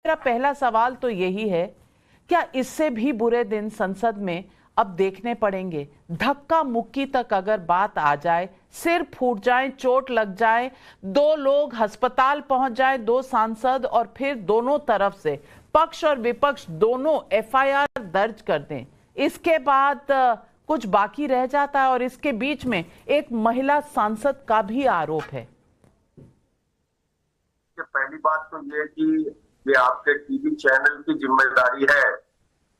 मेरा पहला सवाल तो यही है, क्या इससे भी बुरे दिन संसद में अब देखने पड़ेंगे? धक्का मुक्की तक अगर बात आ जाए, सिर फूट जाए, चोट लग जाए, दो लोग अस्पताल पहुंच जाए, दो सांसद, और फिर दोनों तरफ से पक्ष और विपक्ष दोनों एफआईआर दर्ज कर दें, इसके बाद कुछ बाकी रह जाता है। और इसके बीच में एक महिला सांसद का भी आरोप है। पहली बात तो ये कि ये आपके टीवी चैनल की जिम्मेदारी है,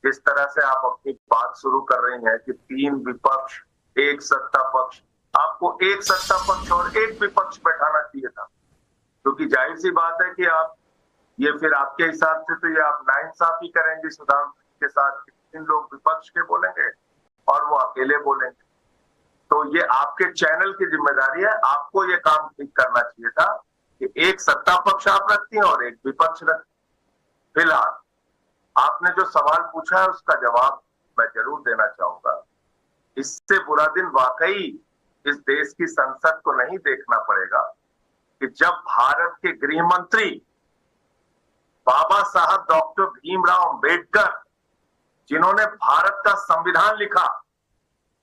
जिस तरह से आप अपनी बात शुरू कर रही हैं कि 3 विपक्ष, 1 सत्ता पक्ष, आपको 1 सत्ता पक्ष और 1 विपक्ष बैठाना चाहिए था, क्योंकि जाहिर सी बात है कि आप ये फिर आपके हिसाब से तो ये आप नाइंसाफी करेंगे सुधांशु के साथ। 3 लोग विपक्ष के बोलेंगे और वो अकेले बोलेंगे, तो ये आपके चैनल की जिम्मेदारी है। आपको ये काम ठीक करना चाहिए था कि 1 सत्ता पक्ष आप रखती हैं और 1 विपक्ष रखती। फिलहाल आपने जो सवाल पूछा है उसका जवाब मैं जरूर देना चाहूंगा। इससे बुरा दिन वाकई इस देश की संसद को नहीं देखना पड़ेगा कि जब भारत के गृह मंत्री बाबा साहब डॉक्टर भीमराव अंबेडकर, जिन्होंने भारत का संविधान लिखा,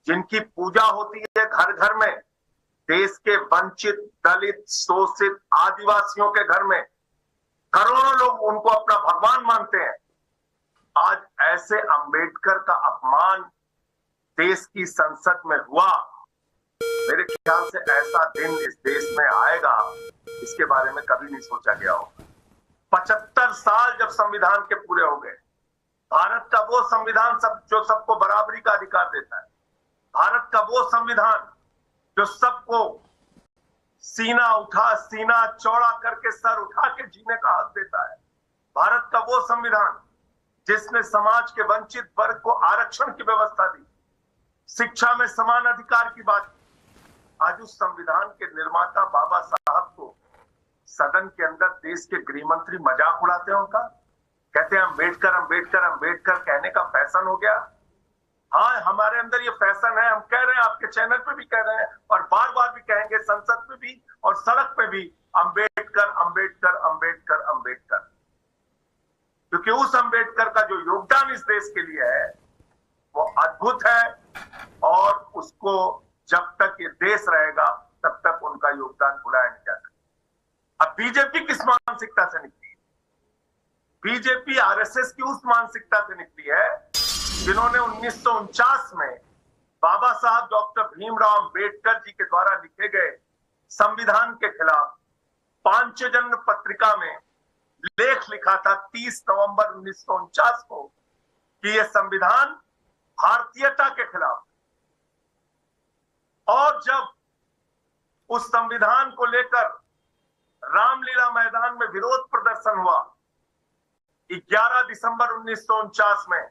जिनकी पूजा होती है घर घर में, देश के वंचित, दलित, शोषित आदिवासियों के घर में करोड़ों लोग उनको अपना भगवान मानते हैं, आज ऐसे अंबेडकर का अपमान देश की संसद में हुआ। मेरे ख्याल से ऐसा दिन इस देश में आएगा, इसके बारे में कभी नहीं सोचा गया होगा। 75 साल जब संविधान के पूरे हो गए, भारत का वो संविधान जो सबको बराबरी का अधिकार देता है, भारत का वो संविधान जो सबको सीना चौड़ा करके सर उठा के जीने का हक देता है, भारत का वो संविधान जिसने समाज के वंचित वर्ग को आरक्षण की व्यवस्था दी, शिक्षा में समान अधिकार की बात की, आज उस संविधान के निर्माता बाबा साहब को सदन के अंदर देश के गृह मंत्री मजाक उड़ाते हैं उनका, कहते हैं अंबेडकर अंबेडकर अंबेडकर कहने का फैशन हो गया। हाँ, हमारे अंदर ये फैशन है, हम कह रहे हैं, आपके चैनल पे भी कह रहे हैं और बार बार भी कहेंगे, संसद पे भी और सड़क पे भी, अंबेडकर अंबेडकर अंबेडकर अंबेडकर, क्योंकि उस अंबेडकर का जो योगदान इस देश के लिए है वो अद्भुत है और उसको जब तक ये देश रहेगा तब तक उनका योगदान भुलाया नहीं जा सकता। अब बीजेपी किस मानसिकता से निकली? बीजेपी आरएसएस की उस मानसिकता से निकली है जिन्होंने 1949 में बाबा साहब डॉक्टर भीमराव अंबेडकर जी के द्वारा लिखे गए संविधान के खिलाफ पांचजन्य पत्रिका में लेख लिखा था 30 नवंबर 1949 को कि यह संविधान भारतीयता के खिलाफ। और जब उस संविधान को लेकर रामलीला मैदान में विरोध प्रदर्शन हुआ 11 दिसंबर 1949 में,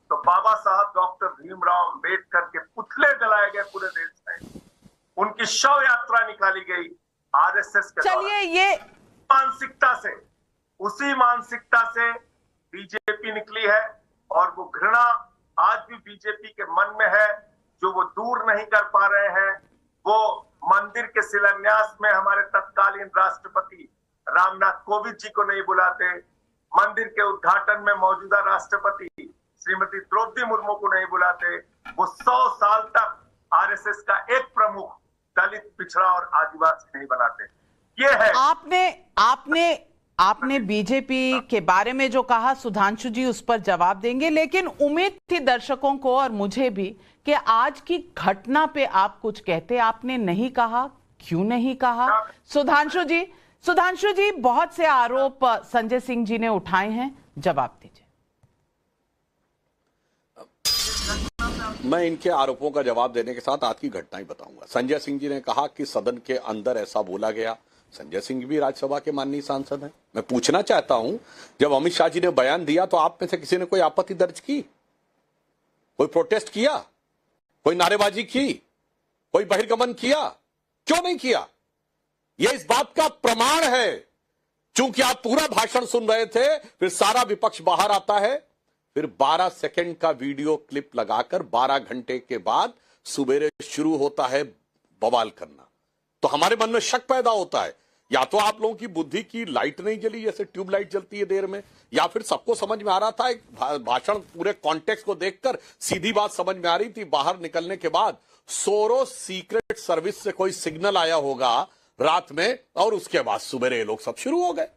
तो बाबा साहब डॉक्टर भीमराव अंबेडकर के पुतले जलाए गए पूरे देश में, उनकी शव यात्रा निकाली गई आरएसएस के द्वारा। चलिए, ये मानसिकता से, उसी मानसिकता से बीजेपी निकली है और वो घृणा आज भी बीजेपी के मन में है, जो वो दूर नहीं कर पा रहे हैं। वो मंदिर के शिलान्यास में हमारे तत्कालीन राष्ट्रपति रामनाथ कोविंद जी को नहीं बुलाते, मंदिर के उद्घाटन में मौजूदा राष्ट्रपति श्रीमती द्रौपदी मुर्मू को नहीं बुलाते, वो 100 साल तक आरएसएस का एक प्रमुख दलित, पिछड़ा और आदिवासी नहीं बनाते। ये है। आपने बीजेपी के बारे में जो कहा, सुधांशु जी उस पर जवाब देंगे, लेकिन उम्मीद थी दर्शकों को और मुझे भी कि आज की घटना पे आप कुछ कहते। आपने नहीं कहा, क्यों नहीं कहा? सुधांशु जी, बहुत से आरोप संजय सिंह जी ने उठाए हैं, जवाब दीजिए। मैं इनके आरोपों का जवाब देने के साथ आज की घटना ही बताऊंगा। संजय सिंह जी ने कहा कि सदन के अंदर ऐसा बोला गया। संजय सिंह भी राज्यसभा के माननीय सांसद हैं। मैं पूछना चाहता हूं, जब अमित शाह जी ने बयान दिया तो आप में से किसी ने कोई आपत्ति दर्ज की? कोई प्रोटेस्ट किया? कोई नारेबाजी की? कोई बहिर्गमन किया? क्यों नहीं किया? यह इस बात का प्रमाण है, चूंकि आप पूरा भाषण सुन रहे थे, फिर सारा विपक्ष बाहर आता है, फिर 12 सेकंड का वीडियो क्लिप लगाकर 12 घंटे के बाद सुबेरे शुरू होता है बवाल करना। तो हमारे मन में शक पैदा होता है या तो आप लोगों की बुद्धि की लाइट नहीं जली जैसे ट्यूबलाइट जलती है देर में, या फिर सबको समझ में आ रहा था, एक भाषण पूरे कॉन्टेक्स्ट को देखकर सीधी बात समझ में आ रही थी। बाहर निकलने के बाद सोरोस सीक्रेट सर्विस से कोई सिग्नल आया होगा रात में, और उसके बाद सुबह लोग सब शुरू हो गए।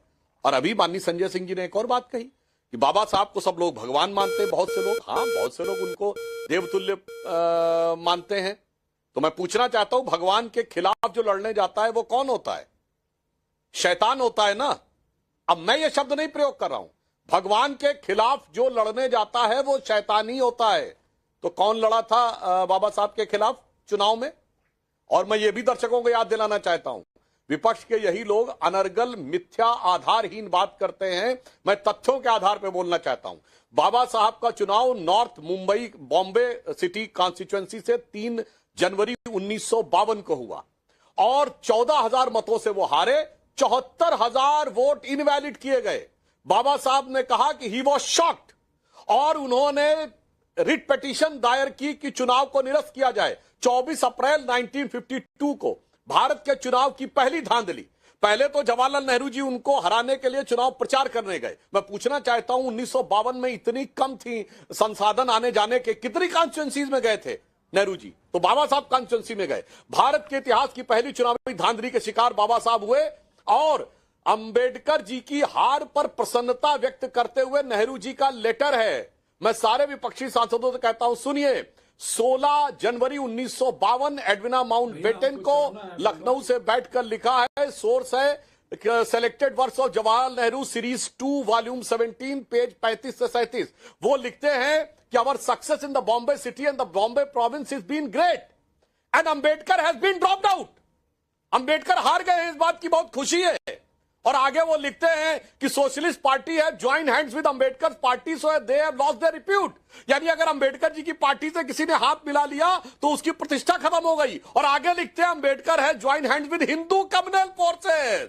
और अभी माननीय संजय सिंह जी ने एक और बात कही कि बाबा साहब को सब लोग भगवान मानते हैं, बहुत से लोग, हाँ बहुत से लोग उनको देवतुल्य मानते हैं। तो मैं पूछना चाहता हूं, भगवान के खिलाफ जो लड़ने जाता है वो कौन होता है? शैतान होता है ना। अब मैं ये शब्द नहीं प्रयोग कर रहा हूं, भगवान के खिलाफ जो लड़ने जाता है वो शैतान ही होता है। तो कौन लड़ा था बाबा साहब के खिलाफ चुनाव में? और मैं ये भी दर्शकों को याद दिलाना चाहता हूं, विपक्ष के यही लोग अनर्गल मिथ्या आधारहीन बात करते हैं। मैं तथ्यों के आधार पर बोलना चाहता हूं। बाबा साहब का चुनाव north Mumbai Bombay city constituency से 3 जनवरी 1952 को हुआ और 14,000 मतों से वो हारे। 74,000 वोट इनवैलिड किए गए। बाबा साहब ने कहा कि ही वॉज शॉक्ड और उन्होंने रिट पिटीशन दायर की कि चुनाव को निरस्त किया जाए। 24 अप्रैल 1952 को भारत के चुनाव की पहली धांधली। पहले तो जवाहरलाल नेहरू जी उनको हराने के लिए चुनाव प्रचार करने गए। मैं पूछना चाहता हूं, 1952 में इतनी कम थी संसाधन आने जाने के, कितनी कॉन्स्टिट्यूएंसीज में गए थे नेहरू जी? तो बाबा साहब कॉन्स्टिट्यूएंसी में गए। भारत के इतिहास की पहली चुनावी धांधली के शिकार बाबा साहब हुए और अंबेडकर जी की हार पर प्रसन्नता व्यक्त करते हुए नेहरू जी का लेटर है। मैं सारे विपक्षी सांसदों से कहता हूं, सुनिए। 16 जनवरी 1952 एडविना माउंटबेटन को लखनऊ से बैठकर लिखा है। सोर्स है selected works of Jawaharlal Nehru series 2 volume 17 page 35 से 37। वो लिखते हैं कि our success in the Bombay city and the Bombay province is been great and Ambedkar has been dropped out. Ambedkar हार गए हैं, इस बात की बहुत खुशी है। और आगे वो लिखते हैं कि सोशलिस्ट पार्टी है join hands with Ambedkar party so they have lost their repute. यानी अगर अंबेडकर जी की पार्टी से किसी ने हाथ मिला लिया तो उसकी प्रतिष्ठा खत्म हो गई। और आगे लिखते हैं अंबेडकर है join hands with Hindu communal forces.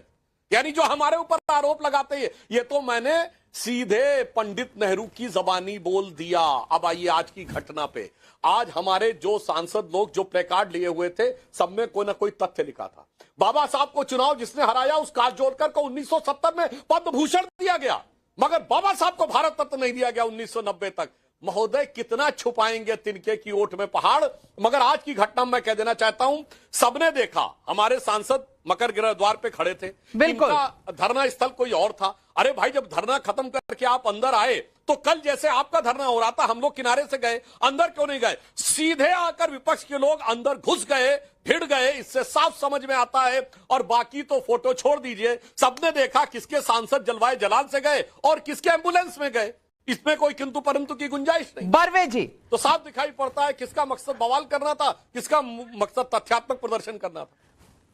यानी जो हमारे ऊपर आरोप लगाते हैं, ये तो मैंने सीधे पंडित नेहरू की जबानी बोल दिया। अब आइए आज की घटना पे। आज हमारे जो सांसद लोग जो प्लेकार्ड लिए हुए थे, सब में कोई ना कोई तथ्य लिखा था। बाबा साहब को चुनाव जिसने हराया उस काजोलकर को 1970 में पद्म भूषण दिया गया, मगर बाबा साहब को भारत रत्न नहीं दिया गया 1990 तक। महोदय, कितना छुपाएंगे तिनके की ओट में पहाड़। मगर आज की घटना में कह देना चाहता हूं, सबने देखा। हमारे सांसद मकर गिरह द्वार पे खड़े थे, इनका धरना स्थल कोई और था। अरे भाई, जब धरना खत्म करके आप अंदर आए तो कल जैसे आपका धरना हो रहा था, हम लोग किनारे से गए, अंदर क्यों नहीं गए? सीधे आकर विपक्ष के लोग अंदर घुस गए, भिड़ गए। इससे साफ समझ में आता है। और बाकी तो फोटो छोड़ दीजिए, सबने देखा किसके सांसद जलवाए जलाल से गए और किसके एम्बुलेंस में गए। इसमें कोई किंतु परंतु की गुंजाइश नहीं। बरवे जी, तो साफ दिखाई पड़ता है किसका मकसद बवाल करना था, किसका मकसद तथ्यात्मक प्रदर्शन करना था।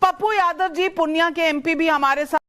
पप्पू यादव जी पुनिया के एमपी भी हमारे साथ